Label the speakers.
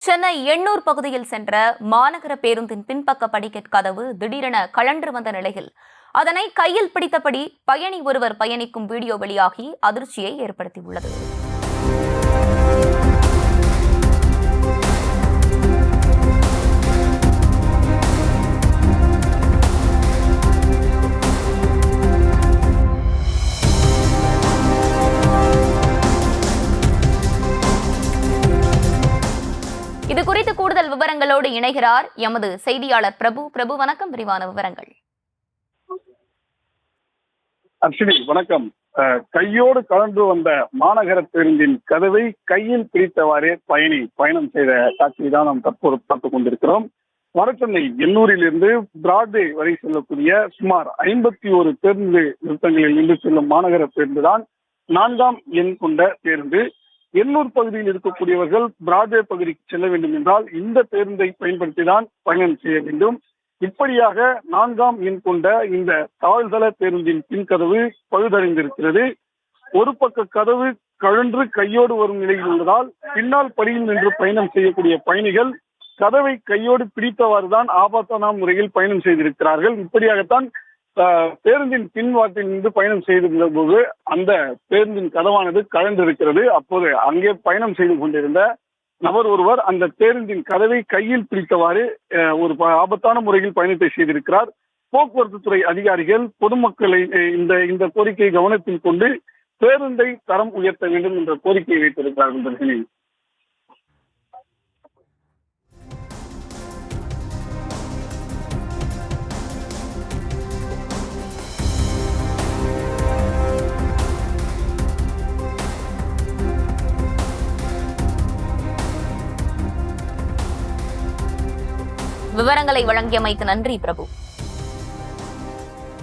Speaker 1: சென்னை எண்ணூர் பகுதியில் சென்ற மாநகர பேருந்தின் பின்பக்க படிக்கட் கதவு திடீரென கழன்று வந்த நிலையில் அதனை கையில் பிடித்தபடி பயணி ஒருவர் பயணிக்கும் வீடியோ வெளியாகி அதிர்ச்சியை ஏற்படுத்தியுள்ளது. இது குறித்து கூடுதல் விவரங்களோடு இணைகிறார் எமது செய்தியாளர் பிரபு. பிரபு, வணக்கம். விரிவான விவரங்கள்.
Speaker 2: அஸ்வினி, வணக்கம். கையோடு கலந்து வந்த மாநகர பேருந்தின் கதவை கையில் பிடித்தவாறே பயணம் செய்த காட்சியை தான் நாம் தற்போது பார்த்துக் கொண்டிருக்கிறோம். வடசென்னை எண்ணூரிலிருந்து பிராட்வே வரை செல்லக்கூடிய சுமார் 51 பேருந்து நிறுத்தங்களில் நின்று செல்லும் மாநகர பேருந்து தான் 4ஆம் எண் கொண்ட பேருந்து. எண்ணூர் பகுதியில் இருக்கக்கூடியவர்கள் பிராட்வே பகுதிக்கு செல்ல வேண்டும் என்றால் இந்த பேருந்தை பயன்படுத்திதான் பயணம் செய்ய வேண்டும். இப்படியாக 4ஆம் எண் கொண்ட இந்த தாழ்தள பேருந்தின் பின்கதவு பழுதடைந்திருக்கிறது. ஒரு பக்க கதவு கழன்று கையோடு வரும் நிலையில் உள்ளதால் பின்னால் படியில் நின்று பயணம் செய்யக்கூடிய பயணிகள் கதவை கையோடு பிடித்தவாறு தான் ஆபத்தான முறையில் பயணம் செய்திருக்கிறார்கள். இப்படியாகத்தான் பேருந்தின் பின்வாட்டில் நின்று பயணம் செய்திருந்த போது அந்த பேருந்தின் கதவானது கழன்றிருக்கிறது. அப்போது அங்கே பயணம் செய்து கொண்டிருந்த நபர் ஒருவர் அந்த பேருந்தின் கதவை கையில் பிடித்தவாறு ஒரு ஆபத்தான முறையில் பயணத்தை செய்திருக்கிறார். போக்குவரத்து துறை அதிகாரிகள் பொதுமக்களை இந்த கோரிக்கையை கவனத்தில் கொண்டு பேருந்தை தரம் உயர்த்த வேண்டும் என்ற கோரிக்கையை வைத்திருக்கிறார்கள்.
Speaker 1: விவரங்களை வழங்கியமைக்கு நன்றி பிரபு.